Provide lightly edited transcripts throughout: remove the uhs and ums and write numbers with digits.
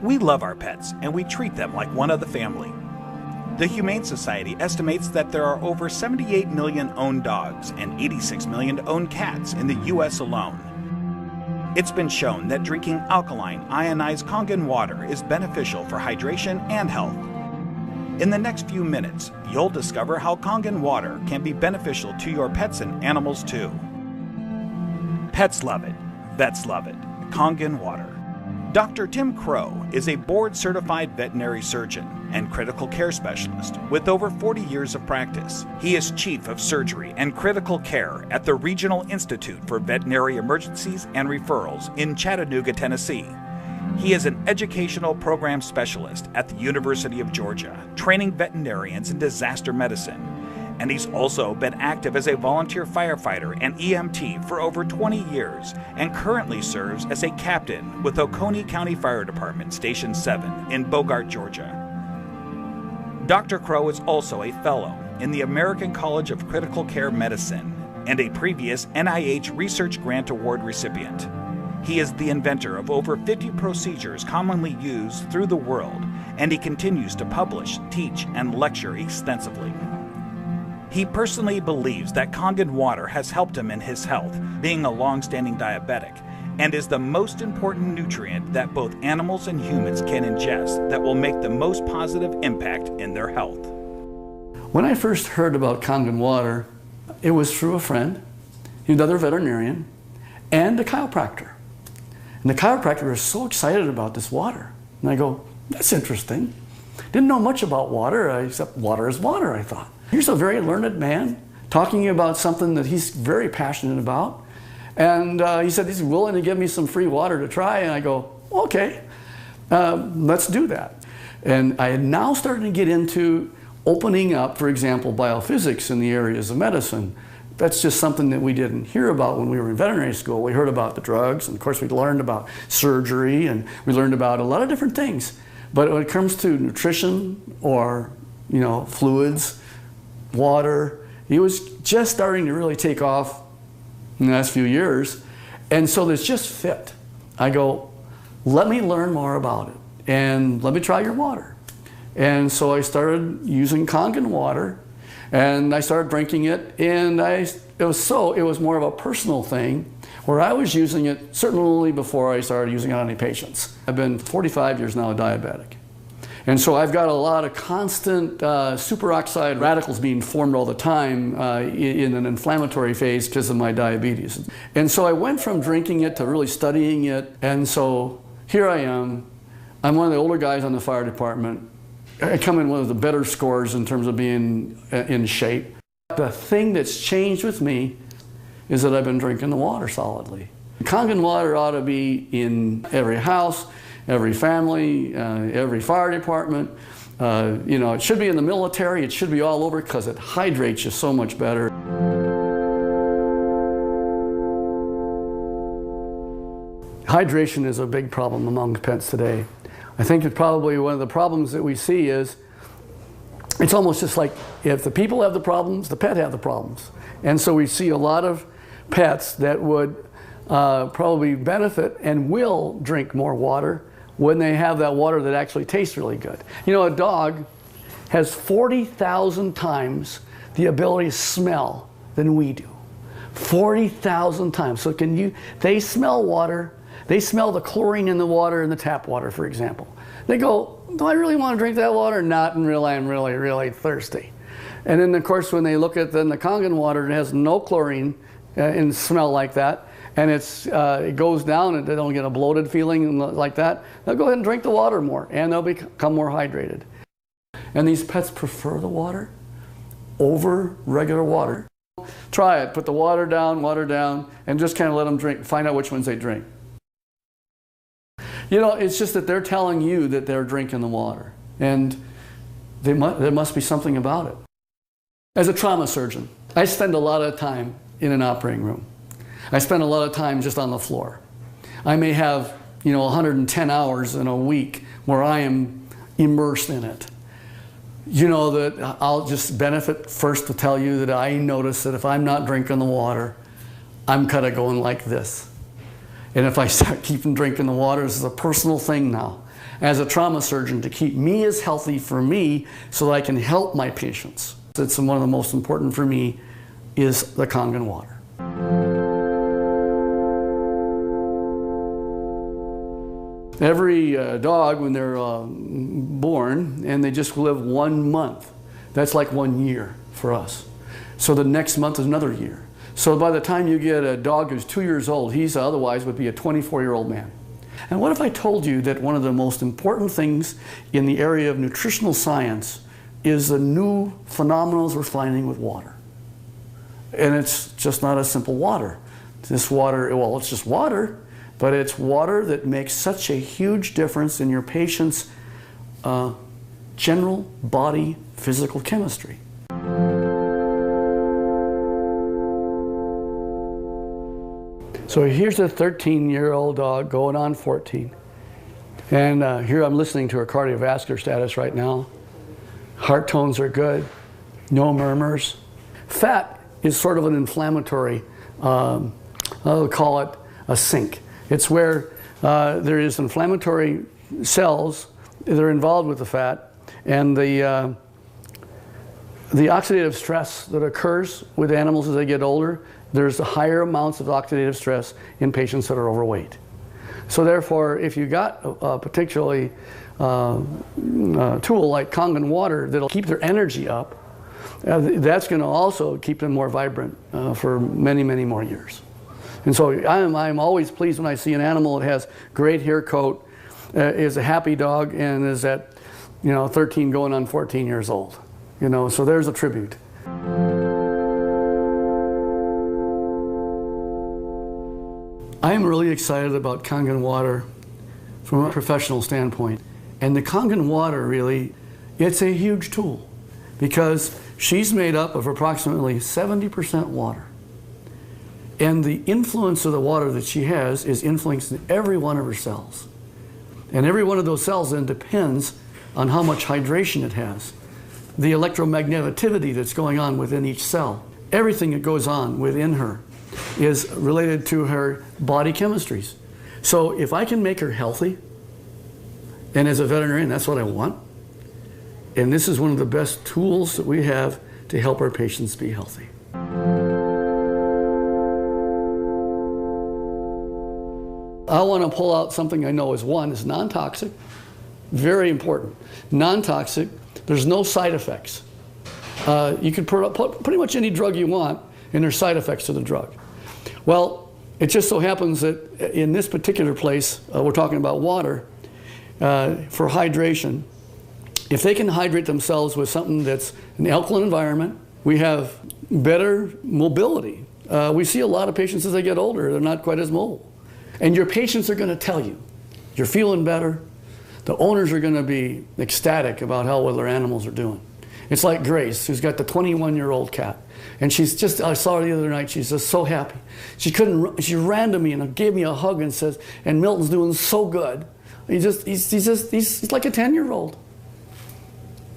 We love our pets and we treat them like one of the family. The Humane Society estimates that there are over 78 million owned dogs and 86 million owned cats in the U.S. alone. It's been shown that drinking alkaline, ionized Kangen water is beneficial for hydration and health. In the next few minutes, you'll discover how Kangen water can be beneficial to your pets and animals too. Pets love it. Vets love it. Kangen water. Dr. Tim Crow is a board-certified veterinary surgeon and critical care specialist with over 40 years of practice. He is Chief of Surgery and Critical Care at the Regional Institute for Veterinary Emergencies and Referrals in Chattanooga, Tennessee. He is an educational program specialist at the University of Georgia, training veterinarians in disaster medicine. And he's also been active as a volunteer firefighter and EMT for over 20 years and currently serves as a captain with Oconee County Fire Department Station 7 in Bogart, Georgia. Dr. Crow is also a fellow in the American College of Critical Care Medicine and a previous NIH Research Grant Award recipient. He is the inventor of over 50 procedures commonly used through the world, and he continues to publish, teach, and lecture extensively. He personally believes that Kangen water has helped him in his health, being a long-standing diabetic, and is the most important nutrient that both animals and humans can ingest that will make the most positive impact in their health. When I first heard about Kangen water, it was through a friend, another veterinarian, and a chiropractor. And the chiropractor was so excited about this water. And I go, that's interesting. Didn't know much about water, except water is water, I thought. Here's a very learned man talking about something that he's very passionate about. And he said he's willing to give me some free water to try. And I go, okay, let's do that. And I had now started to get into opening up, for example, biophysics in the areas of medicine. That's just something that we didn't hear about when we were in veterinary school. We heard about the drugs, and of course we learned about surgery, and we learned about a lot of different things. But when it comes to nutrition or, fluids, water, it was just starting to really take off in the last few years. And so this just fit. I go, let me learn more about it and let me try your water. And so I started using Kangen water and I started drinking it, and it was more of a personal thing where I was using it certainly before I started using it on any patients. I've been 45 years now diabetic. And so I've got a lot of constant superoxide radicals being formed all the time in an inflammatory phase because of my diabetes. And so I went from drinking it to really studying it. And so here I am. I'm one of the older guys on the fire department. I come in one of the better scores in terms of being in shape. The thing that's changed with me is that I've been drinking the water solidly. Kangen water ought to be in every house, every family, every fire department. It should be in the military. It should be all over because it hydrates you so much better. Hydration is a big problem among pets today. I think that probably one of the problems that we see is it's almost just like if the people have the problems, the pet have the problems. And so we see a lot of pets that would probably benefit and will drink more water when they have that water that actually tastes really good. A dog has 40,000 times the ability to smell than we do. 40,000 times. So they smell water, they smell the chlorine in the water, in the tap water, for example. They go, do I really want to drink that water? Not until I'm really, really thirsty. And then, of course, when they look at the Kangen water, it has no chlorine and smell like that, and it goes down and they don't get a bloated feeling like that, they'll go ahead and drink the water more, and they'll become more hydrated. And these pets prefer the water over regular water. Try it. Put the water down, and just kind of let them drink. Find out which ones they drink. It's just that they're telling you that they're drinking the water, and there must be something about it. As a trauma surgeon, I spend a lot of time in an operating room. I spend a lot of time just on the floor. I may have, 110 hours in a week where I am immersed in it. That I'll just benefit first to tell you that I notice that if I'm not drinking the water, I'm kind of going like this. And if I start keeping drinking the water, this is a personal thing now. as a trauma surgeon to keep me as healthy for me so that I can help my patients. It's one of the most important for me is the Kangen water. Every dog, when they're born and they just live 1 month, that's like 1 year for us. So the next month is another year. So by the time you get a dog who's 2 years old, he's otherwise would be a 24-year-old man. And what if I told you that one of the most important things in the area of nutritional science is the new phenomena we're finding with water? And it's just not a simple water. This water, well, it's just water, but it's water that makes such a huge difference in your patient's general body physical chemistry. So here's a 13-year-old dog going on 14. And here I'm listening to her cardiovascular status right now. Heart tones are good, no murmurs. Fat is sort of an inflammatory, I'll call it a sink. It's where there is inflammatory cells that are involved with the fat, and the oxidative stress that occurs with animals as they get older, there's higher amounts of oxidative stress in patients that are overweight. So therefore, if you got a particularly tool like Kangen water that'll keep their energy up, that's going to also keep them more vibrant for many, many more years. And so I'm always pleased when I see an animal that has great hair coat, is a happy dog, and is at 13 going on 14 years old. So there's a tribute. I'm really excited about Kangen water from a professional standpoint. And the Kangen water really, it's a huge tool because she's made up of approximately 70% water. And the influence of the water that she has is influencing every one of her cells. And every one of those cells then depends on how much hydration it has. The electromagnetivity that's going on within each cell. Everything that goes on within her is related to her body chemistries. So if I can make her healthy, and as a veterinarian, that's what I want, and this is one of the best tools that we have to help our patients be healthy. I want to pull out something I know is non-toxic, very important. Non-toxic, there's no side effects. You can put pretty much any drug you want, and there's side effects to the drug. Well, it just so happens that in this particular place, we're talking about water, for hydration. If they can hydrate themselves with something that's an alkaline environment, we have better mobility. We see a lot of patients as they get older, they're not quite as mobile. And your patients are going to tell you, you're feeling better. The owners are going to be ecstatic about how well their animals are doing. It's like Grace, who's got the 21-year-old cat. And she's just, I saw her the other night, she's just so happy. She ran to me and gave me a hug and says, and Milton's doing so good. He's like a 10-year-old.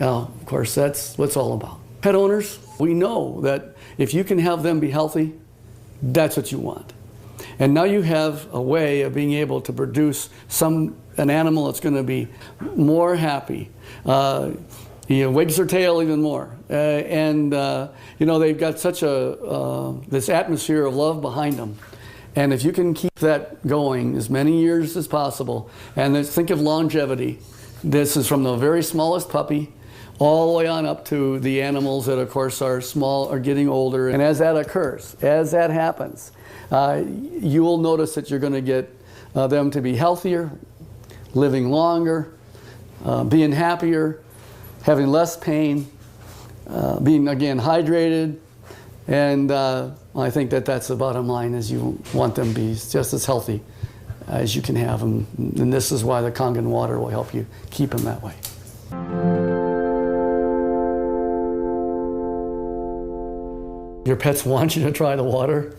Of course, that's what it's all about. Pet owners, we know that if you can have them be healthy, that's what you want. And now you have a way of being able to produce an animal that's going to be more happy. Wags their tail even more. They've got such this atmosphere of love behind them. And if you can keep that going as many years as possible, and think of longevity, this is from the very smallest puppy all the way on up to the animals that, of course, are small, are getting older. And as that occurs, as that happens, you will notice that you're going to get them to be healthier, living longer, being happier, having less pain, being, again, hydrated. And I think that's the bottom line, is you want them to be just as healthy as you can have them. And this is why the Kangen water will help you keep them that way. Your pets want you to try the water.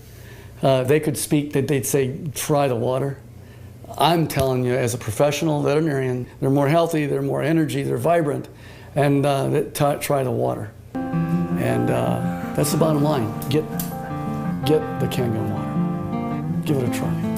They could speak, that they'd say, try the water. I'm telling you, as a professional veterinarian, they're more healthy, they're more energy, they're vibrant, and try the water. And that's the bottom line. Get the Kangen water. Give it a try.